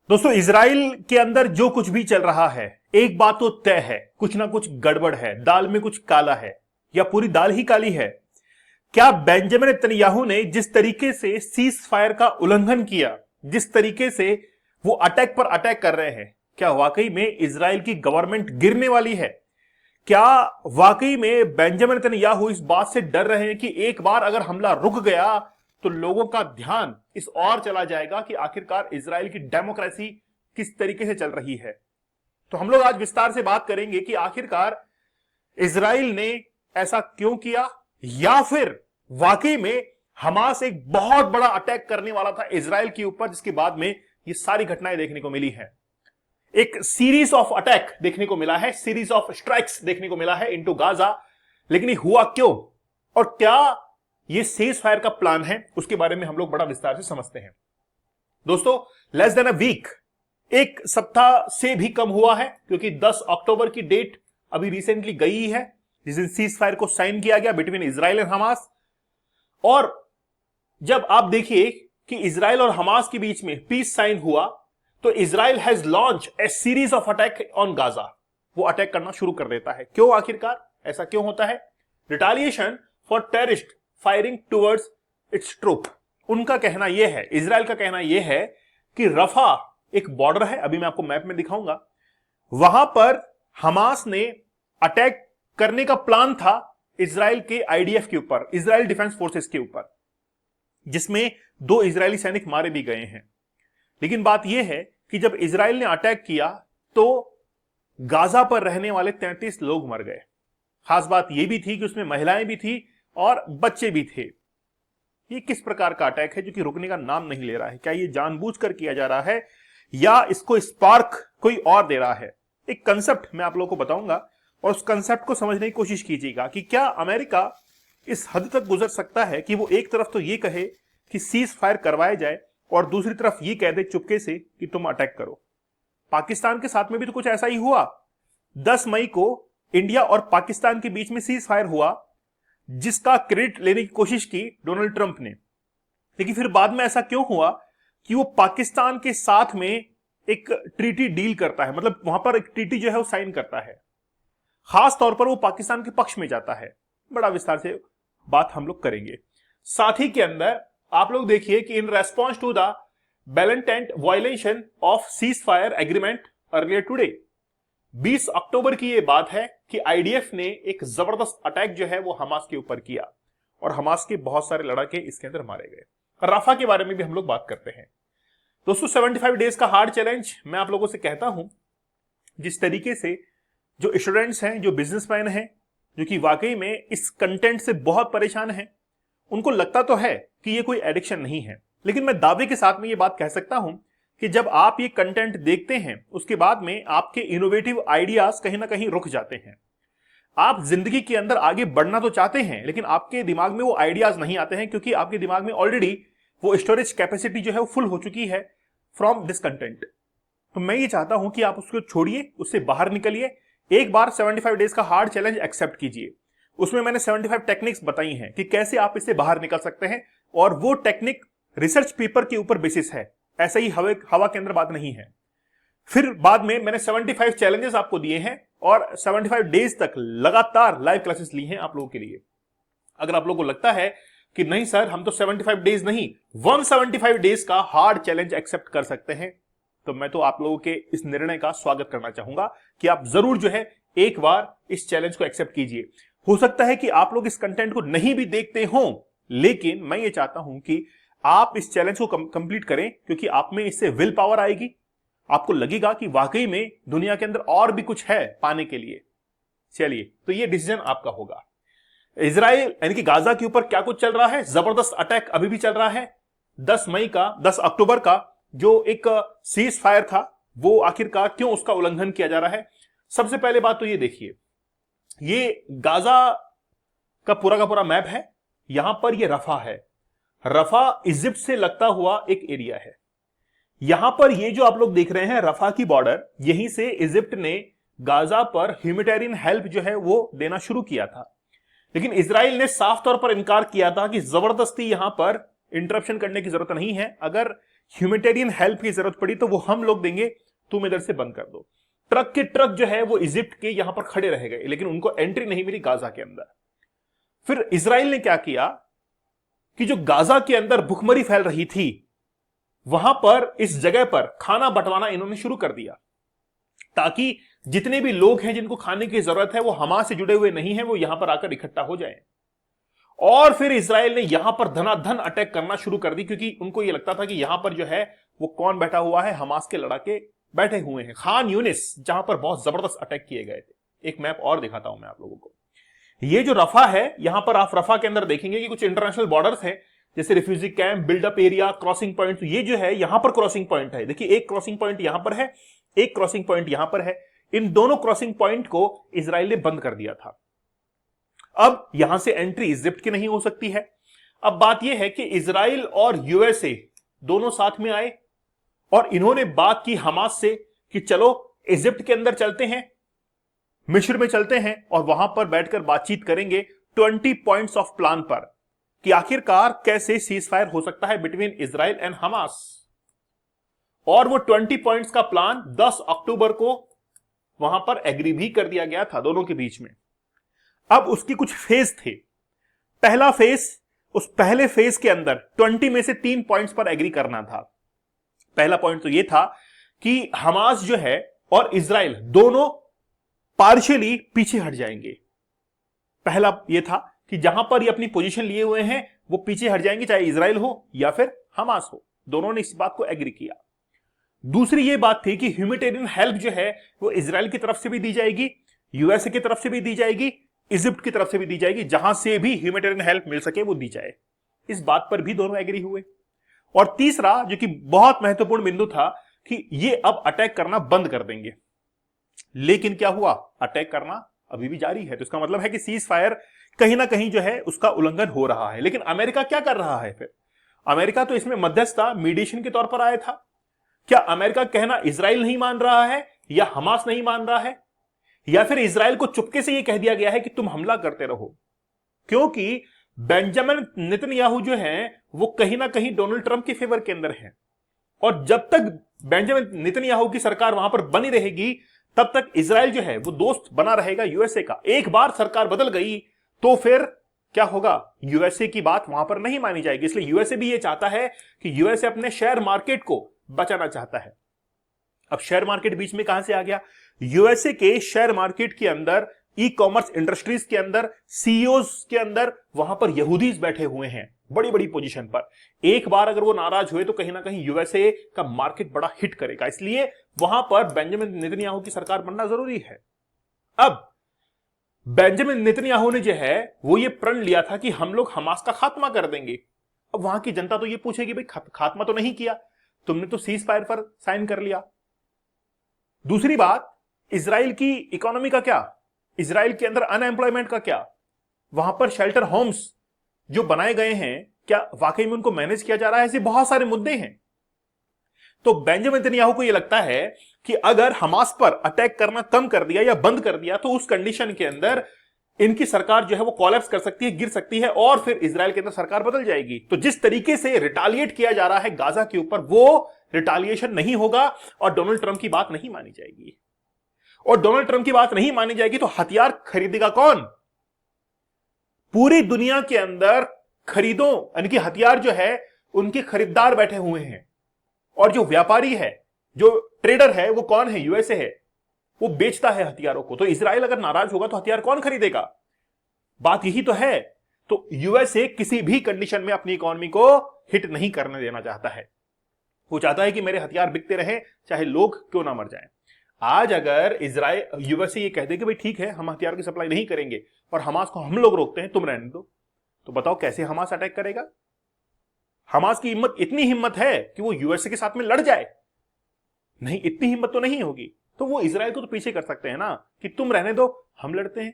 दोस्तों, इजराइल के अंदर जो कुछ भी चल रहा है, एक बात तो तय है, कुछ ना कुछ गड़बड़ है, दाल में कुछ काला है या पूरी दाल ही काली है। क्या बेंजामिन नेतन्याहू ने जिस तरीके से सीज फायर का उल्लंघन किया, जिस तरीके से वो अटैक पर अटैक कर रहे हैं, क्या वाकई में इजराइल की गवर्नमेंट गिरने वाली है? क्या वाकई में बेंजामिन नेतन्याहू इस बात से डर रहे हैं कि एक बार अगर हमला रुक गया तो लोगों का ध्यान इस ओर चला जाएगा कि आखिरकार इजराइल की डेमोक्रेसी किस तरीके से चल रही है? तो हम लोग आज विस्तार से बात करेंगे कि आखिरकार इजराइल ने ऐसा क्यों किया, या फिर वाकई में हमास एक बहुत बड़ा अटैक करने वाला था इजराइल के ऊपर, जिसके बाद में ये सारी घटनाएं देखने को मिली हैं। एक सीरीज ऑफ अटैक देखने को मिला है, सीरीज ऑफ स्ट्राइक्स देखने को मिला है इनटू गाजा। लेकिन ये हुआ क्यों और क्या ये सीज फायर का प्लान है, उसके बारे में हम लोग बड़ा विस्तार से समझते हैं। दोस्तों, लेस देन अ वीक, एक सप्ताह से भी कम हुआ है, क्योंकि 10 अक्टूबर की डेट अभी रिसेंटली गई है जिस दिन सीज फायर को साइन किया गया बिटवीन इजराइल एंड हमास। और जब आप देखिए कि इजराइल और हमास के बीच में पीस साइन हुआ, तो Israel has launch a series of attack on Gaza. वो अटैक करना शुरू कर देता है। क्यों? आखिरकार ऐसा क्यों होता है? Retaliation for terrorist firing towards its troop. उनका कहना यह है, इजराइल का कहना यह है कि रफा एक बॉर्डर है, अभी मैं आपको मैप में दिखाऊंगा, वहां पर हमास ने अटैक करने का प्लान था इजराइल के आईडीएफ के ऊपर, इजराइल डिफेंस फोर्सेस के ऊपर, जिसमें 2 इजरायली सैनिक मारे भी गए हैं। लेकिन बात यह है कि जब इजराइल ने अटैक किया तो गाजा पर रहने वाले 33 लोग मर गए। खास बात यह भी थी कि उसमें महिलाएं भी थी और बच्चे भी थे। ये किस प्रकार का अटैक है जो कि रुकने का नाम नहीं ले रहा है? क्या ये जानबूझकर किया जा रहा है या इसको स्पार्क कोई और दे रहा है? एक कंसेप्ट मैं आप लोगों को बताऊंगा और उस कंसेप्ट को समझने की कोशिश कीजिएगा कि क्या अमेरिका इस हद तक गुजर सकता है कि वो एक तरफ तो ये कहे कि सीज फायर करवाया जाए और दूसरी तरफ ये कह दे चुपके से कि तुम अटैक करो। पाकिस्तान के साथ में भी तो कुछ ऐसा ही हुआ। 10 मई को इंडिया और पाकिस्तान के बीच में सीज फायर हुआ, जिसका क्रेडिट लेने की कोशिश की डोनाल्ड ट्रंप ने। लेकिन फिर बाद में ऐसा क्यों हुआ कि वो पाकिस्तान के साथ में एक ट्रीटी डील करता है, मतलब वहां पर एक ट्रीटी जो है वो साइन करता है, खास तौर पर वो पाकिस्तान के पक्ष में जाता है। बड़ा विस्तार से बात हम लोग करेंगे। साथ ही के अंदर आप लोग देखिए कि in response to the blatant violation of ceasefire agreement earlier today, 20 अक्टूबर की यह बात है कि आईडीएफ ने एक जबरदस्त अटैक जो है वो हमास के ऊपर किया और हमास के बहुत सारे लड़ाके इसके अंदर मारे गए। राफा के बारे में भी हम लोग बात करते हैं। दोस्तों, 75 डेज का हार्ड चैलेंज मैं आप लोगों से कहता हूं, जिस तरीके से जो स्टूडेंट्स हैं, जो बिजनेसमैन हैं, जो कि वाकई में इस कंटेंट से बहुत परेशान हैं, उनको लगता तो है कि ये कोई एडिक्शन नहीं है, लेकिन मैं दावे के साथ में ये बात कह सकता हूं कि जब आप ये कंटेंट देखते हैं उसके बाद में आपके इनोवेटिव आइडियाज कहीं ना कहीं रुक जाते हैं। आप जिंदगी के अंदर आगे बढ़ना तो चाहते हैं, लेकिन आपके दिमाग में वो आइडियाज नहीं आते हैं, क्योंकि आपके दिमाग में ऑलरेडी वो स्टोरेज कैपेसिटी जो है वो फुल हो चुकी है फ्रॉम दिस कंटेंट। तो मैं ये चाहता हूं कि आप उसको छोड़िए, उससे बाहर निकलिए, एक बार 75 डेज का हार्ड चैलेंज एक्सेप्ट कीजिए। उसमें मैंने 75 टेक्निक्स बताई हैं कि कैसे आप इससे बाहर निकल सकते हैं, और वो टेक्निक रिसर्च पेपर के ऊपर बेसिस है, ऐसे ही हवा के अंदर बात नहीं है। फिर बाद में मैंने 75 चैलेंजेस आपको दिए हैं और 75 डेज तक लगातार लाइव क्लासेस ली हैं आप लोगों के लिए। अगर आप लोगों को लगता है कि नहीं सर, हम तो 75 डेज नहीं 175 डेज का हार्ड चैलेंज एक्सेप्ट कर सकते हैं, तो मैं तो आप लोगों के इस निर्णय का स्वागत करना चाहूंगा कि आप जरूर जो है एक बार इस चैलेंज को एक्सेप्ट कीजिए। हो सकता है कि आप लोग इस कंटेंट को नहीं भी देखते हों, लेकिन मैं ये चाहता हूं कि आप इस चैलेंज को कंप्लीट करें, क्योंकि आप में इससे विल पावर आएगी। आपको लगेगा कि वाकई में दुनिया के अंदर और भी कुछ है पाने के लिए। चलिए, तो ये डिसीजन आपका होगा। इजराइल यानी कि गाजा के ऊपर क्या कुछ चल रहा है, जबरदस्त अटैक अभी भी चल रहा है। 10 अक्टूबर का जो एक सीज फायर था, वो आखिरकार क्यों उसका उल्लंघन किया जा रहा है? सबसे पहले बात तो ये देखिए, ये गाजा का पूरा मैप है। यहां पर ये रफा है। रफा इजिप्ट से लगता हुआ एक एरिया है। यहां पर ये जो आप लोग देख रहे हैं रफा की बॉर्डर, यहीं से इजिप्ट ने गाजा पर ह्यूमैनिटेरियन हेल्प जो है वो देना शुरू किया था। लेकिन इजराइल ने साफ तौर पर इनकार किया था कि जबरदस्ती यहां पर इंटरप्शन करने की जरूरत नहीं है। अगर ह्यूमैनिटेरियन हेल्प की जरूरत पड़ी तो वो हम लोग देंगे, तुम इधर से बंद कर दो। ट्रक के ट्रक जो है वो इजिप्ट के यहां पर खड़े रह गए, लेकिन उनको एंट्री नहीं मिली गाजा के अंदर। फिर इजराइल ने क्या किया कि जो गाजा के अंदर भुखमरी फैल रही थी, वहां पर इस जगह पर खाना बंटवाना इन्होंने शुरू कर दिया, ताकि जितने भी लोग हैं जिनको खाने की जरूरत है, वो हमास से जुड़े हुए नहीं है, वो यहां पर आकर इकट्ठा हो जाए। और फिर इजराइल ने यहां पर धनाधन अटैक करना शुरू कर दी, क्योंकि उनको यह लगता था कि यहां पर जो है वो कौन बैठा हुआ है, हमास के लड़ाके बैठे हुए हैं। खान यूनिस, जहां पर बहुत जबरदस्त अटैक किए गए थे। एक मैप और दिखाता हूं मैं आप लोगों को। ये जो रफा है, यहां पर आप रफा के अंदर देखेंगे कि कुछ इंटरनेशनल बॉर्डर्स हैं, जैसे refugee camp, buildup area, crossing point. ये जो है यहां पर क्रॉसिंग पॉइंट है, देखिए एक क्रॉसिंग पॉइंट यहां पर है, एक क्रॉसिंग पॉइंट यहां पर है। इन दोनों क्रॉसिंग पॉइंट को इजराइल ने बंद कर दिया था। अब यहां से एंट्री इजिप्ट की नहीं हो सकती है। अब बात यह है कि इजराइल और यूएसए दोनों साथ में आए और इन्होंने बात की हमास से कि चलो इजिप्ट के अंदर चलते हैं, मिस्र में चलते हैं और वहां पर बैठकर बातचीत करेंगे 20 पॉइंट्स ऑफ प्लान पर, कि आखिरकार कैसे सीज फायर हो सकता है बिटवीन इजराइल एंड हमास। और वो 20 पॉइंट्स का प्लान 10 अक्टूबर को वहां पर एग्री भी कर दिया गया था दोनों के बीच में। अब उसकी कुछ फेज थे। पहला फेज, उस पहले फेज के अंदर 20 में से 3 पॉइंट्स पर एग्री करना था। पहला पॉइंट तो यह था कि हमास जो है और इजराइल दोनों पार्शियली पीछे हट जाएंगे। पहला यह था कि जहां पर ये अपनी पोजीशन लिए हुए हैं वो पीछे हट जाएंगे, चाहे इजराइल हो या फिर हमास हो। दोनों ने इस बात को एग्री किया। दूसरी ये बात थी कि ह्यूमैनिटेरियन हेल्प जो है वो इजराइल की तरफ से भी दी जाएगी, यूएसए की तरफ से भी दी जाएगी, इजिप्ट की तरफ से भी दी जाएगी, जहां से भी ह्यूमैनिटेरियन हेल्प मिल सके वो दी जाए। इस बात पर भी दोनों एग्री हुए। और तीसरा जो कि बहुत महत्वपूर्ण बिंदु था कि ये अब अटैक करना बंद कर देंगे। लेकिन क्या हुआ, अटैक करना अभी भी जारी है। तो इसका मतलब है कि सीज फायर कहीं ना कहीं जो है उसका उल्लंघन हो रहा है। लेकिन अमेरिका क्या कर रहा है फिर? अमेरिका तो इसमें मध्यस्थता, मीडिएशन के तौर पर आया था। क्या अमेरिका कहना इजराइल नहीं मान रहा है या हमास नहीं मान रहा है, या फिर इजराइल को चुपके से यह कह दिया गया है कि तुम हमला करते रहो? क्योंकि बेंजामिन नेतन्याहू जो है वो कहीं ना कहीं डोनाल्ड ट्रंप के फेवर के अंदर है, और जब तक बेंजामिन नेतन्याहू की सरकार वहां पर बनी रहेगी तब तक इजराइल जो है वो दोस्त बना रहेगा यूएसए का। एक बार सरकार बदल गई तो फिर क्या होगा, यूएसए की बात वहां पर नहीं मानी जाएगी। इसलिए यूएसए भी ये चाहता है कि यूएसए अपने शेयर मार्केट को बचाना चाहता है। अब शेयर मार्केट बीच में कहां से आ गया? यूएसए के शेयर मार्केट के अंदर, ई कॉमर्स इंडस्ट्रीज के अंदर, सीईओज के अंदर वहां पर यहूदीज बैठे हुए हैं बड़ी बड़ी पोजीशन पर। एक बार अगर वो नाराज हुए तो कहीं ना कहीं यूएसए का मार्केट बड़ा हिट करेगा। इसलिए वहां पर बेंजामिन नेतन्याहू की सरकार बनना जरूरी है। अब बेंजामिन नेतन्याहू ने जो है वो ये प्रण लिया था कि हम लोग हमास का खात्मा कर देंगे। अब वहां की जनता तो ये पूछेगी, भाई खात्मा तो नहीं किया, तुमने तो सीज फायर पर साइन कर लिया। दूसरी बात, इजराइल की इकोनॉमी का क्या, इजराइल के अंदर अनएम्प्लॉयमेंट का क्या, वहां पर शेल्टर होम्स जो बनाए गए हैं, क्या वाकई में उनको मैनेज किया जा रहा है? ऐसे बहुत सारे मुद्दे हैं। तो बेंजामिन नेतन्याहू को यह लगता है कि अगर हमास पर अटैक करना कम कर दिया या बंद कर दिया तो उस कंडीशन के अंदर इनकी सरकार जो है वो कोलैप्स कर सकती है, गिर सकती है, और फिर इजराइल के अंदर सरकार बदल जाएगी। तो जिस तरीके से रिटालिएट किया जा रहा है गाजा के ऊपर, वो रिटालिएशन नहीं होगा और डोनाल्ड ट्रंप की बात नहीं मानी जाएगी। और डोनाल्ड ट्रंप की बात नहीं मानी जाएगी तो हथियार खरीदेगा कौन? पूरी दुनिया के अंदर खरीदों यानी कि हथियार जो है उनके खरीदार बैठे हुए हैं, और जो व्यापारी है, जो ट्रेडर है, वो कौन है? यूएसए है। वो बेचता है हथियारों को। तो इजराइल अगर नाराज होगा तो हथियार कौन खरीदेगा? बात यही तो है। तो यूएसए किसी भी कंडीशन में अपनी इकोनॉमी को हिट नहीं करने देना चाहता है। वो चाहता है कि मेरे हथियार बिकते रहे, चाहे लोग क्यों ना मर जाएं। आज अगर इजराइल, यूएसए ये कह दे कि भाई ठीक है, हम हथियार की सप्लाई नहीं करेंगे और हमास को हम लोग रोकते हैं, तुम रहने दो, तो बताओ कैसे हमास अटैक करेगा? हमास की हिम्मत, इतनी हिम्मत है कि वो यूएसए के साथ में लड़ जाए? नहीं, इतनी हिम्मत तो नहीं होगी। तो वो इजराइल को तो पीछे कर सकते हैं ना कि तुम रहने दो, हम लड़ते हैं।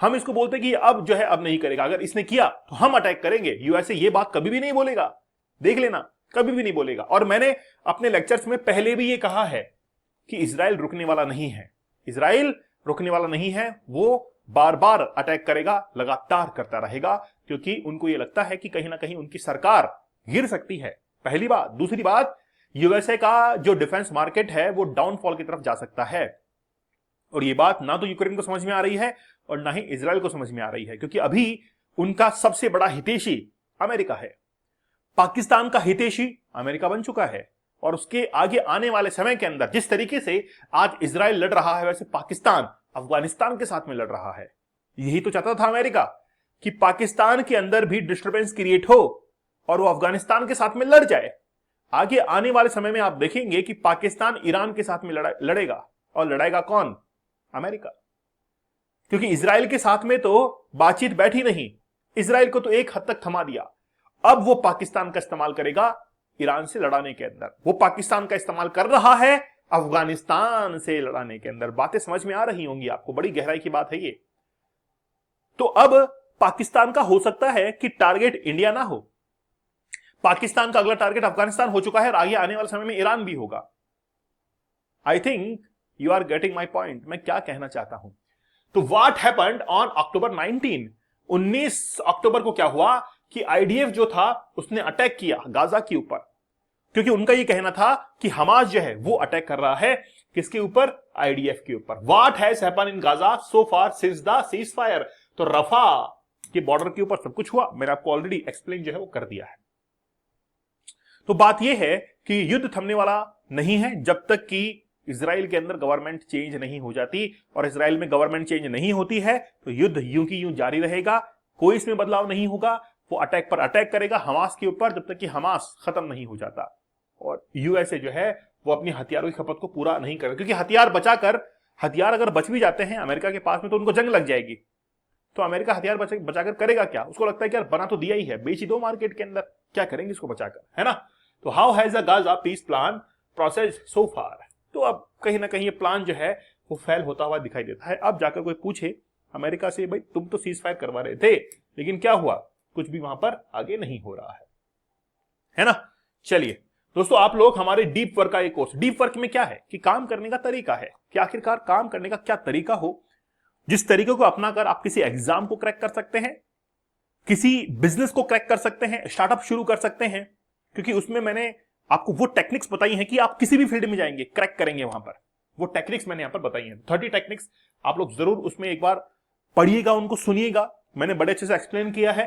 हम इसको बोलते हैं कि अब जो है अब नहीं करेगा, अगर इसने किया तो हम अटैक करेंगे। यूएसए ये बात कभी भी नहीं बोलेगा, देख लेना, कभी भी नहीं बोलेगा। और मैंने अपने लेक्चर्स में पहले भी ये कहा है कि इजराइल रुकने वाला नहीं है। इजराइल रुकने वाला नहीं है, वो बार बार अटैक करेगा, लगातार करता रहेगा, क्योंकि उनको यह लगता है कि कहीं ना कहीं उनकी सरकार गिर सकती है पहली बात। दूसरी बात, यूएसए का जो डिफेंस मार्केट है वो डाउनफॉल की तरफ जा सकता है, और ये बात ना तो यूक्रेन को समझ में आ रही है और ना ही इजराइल को समझ में आ रही है, क्योंकि अभी उनका सबसे बड़ा हितैषी अमेरिका है। पाकिस्तान का हितैषी अमेरिका बन चुका है, और उसके आगे आने वाले समय के अंदर जिस तरीके से आज इजराइल लड़ रहा है, वैसे पाकिस्तान अफगानिस्तान के साथ में लड़ रहा है। यही तो चाहता था अमेरिका कि पाकिस्तान के अंदर भी डिस्टर्बेंस क्रिएट हो और वो अफगानिस्तान के साथ में लड़ जाए। आगे आने वाले समय में आप देखेंगे कि पाकिस्तान ईरान के साथ में लड़ेगा, और लड़ाएगा कौन? अमेरिका। क्योंकि इजराइल के साथ में तो बातचीत बैठी नहीं, इजराइल को तो एक हद तक थमा दिया। अब वो पाकिस्तान का इस्तेमाल करेगा ईरान से लड़ाने के अंदर। वो पाकिस्तान का इस्तेमाल कर रहा है अफगानिस्तान से लड़ाने के अंदर। बातें समझ में आ रही होंगी आपको, बड़ी गहराई की बात है ये। तो अब पाकिस्तान का हो सकता है कि टारगेट इंडिया ना हो, पाकिस्तान का अगला टारगेट अफगानिस्तान हो चुका है, और आगे आने वाले समय में ईरान भी होगा। I think you are getting my point, मैं क्या कहना चाहता हूं। तो व्हाट हैपेंड ऑन अक्टूबर 19 अक्टूबर को क्या हुआ कि आईडीएफ जो था उसने अटैक किया गाजा के ऊपर, क्योंकि उनका ये कहना था कि हमास जो है वो अटैक कर रहा है किसके ऊपर? आईडीएफ के ऊपर। What has happened in Gaza so far since the cease fire? तो रफा के बॉर्डर के ऊपर सब कुछ हुआ, मैंने आपको ऑलरेडी एक्सप्लेन जो है वो कर दिया है। तो बात यह है कि युद्ध थमने वाला नहीं है जब तक कि इजराइल के अंदर गवर्नमेंट चेंज नहीं हो जाती, और इजराइल में गवर्नमेंट चेंज नहीं होती है तो युद्ध यूं की यूं जारी रहेगा, कोई इसमें बदलाव नहीं होगा। वो अटैक पर अटैक करेगा हमास के ऊपर जब तक कि हमास खत्म नहीं हो जाता, और यूएसए जो है वो अपनी हथियारों की खपत को पूरा नहीं करेगा, क्योंकि हथियार अगर बच भी जाते हैं अमेरिका के पास में तो उनको जंग लग जाएगी। तो अमेरिका हथियार बचाकर करेगा क्या? उसको लगता है कि यार बना तो दिया ही है, बेच ही दो मार्केट के अंदर, क्या करेंगे इसको बचाकर, है ना। तो how has the Gaza peace plan process so far? तो अब कहीं ना कहीं ये प्लान जो है वो फेल होता हुआ दिखाई देता है। अब जाकर कोई पूछे अमेरिका से, भाई तुम तो सीज फायर करवा रहे थे लेकिन क्या हुआ? कुछ भी वहां पर आगे नहीं हो रहा है ना। चलिए दोस्तों, आप लोग हमारे डीप वर्क का एक कोर्स, डीप वर्क में क्या है कि काम करने का तरीका है कि आखिरकार काम करने का क्या तरीका हो, जिस तरीके को अपनाकर आप किसी एग्जाम को क्रैक कर सकते हैं, किसी बिजनेस को क्रैक कर सकते हैं, स्टार्टअप शुरू कर सकते हैं, क्योंकि उसमें मैंने आपको वो टेक्निक्स बताई हैं कि आप किसी भी फील्ड में जाएंगे क्रैक करेंगे वहां पर। वो टेक्निक्स मैंने यहां पर बताई हैं, 30 टेक्निक्स। आप लोग जरूर उसमें एक बार पढ़िएगा, उनको सुनिएगा, मैंने बड़े अच्छे से एक्सप्लेन किया है,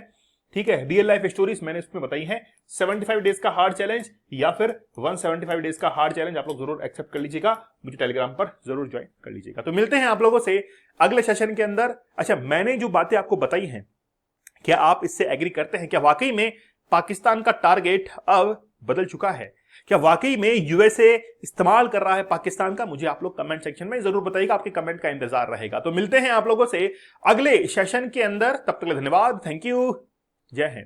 ठीक है। रियल लाइफ स्टोरीज मैंने इसमें बताई हैं। 75 डेज का हार्ड चैलेंज या फिर 175 डेज का हार्ड चैलेंज आप लोग जरूर एक्सेप्ट कर लीजिएगा, मुझे टेलीग्राम पर जरूर ज्वाइन कर लीजिएगा। तो मिलते हैं आप लोगों से अगले सेशन के अंदर। अच्छा, मैंने जो बातें आपको बताई हैं, क्या आप इससे एग्री करते हैं? क्या वाकई में पाकिस्तान का टारगेट अब बदल चुका है? क्या वाकई में यूएसए इस्तेमाल कर रहा है पाकिस्तान का? मुझे आप लोग कमेंट सेक्शन में जरूर बताइएगा, आपके कमेंट का इंतजार रहेगा। तो मिलते हैं आप लोगों से अगले सेशन के अंदर, तब तक के लिए धन्यवाद, थैंक यू, जय हिंद।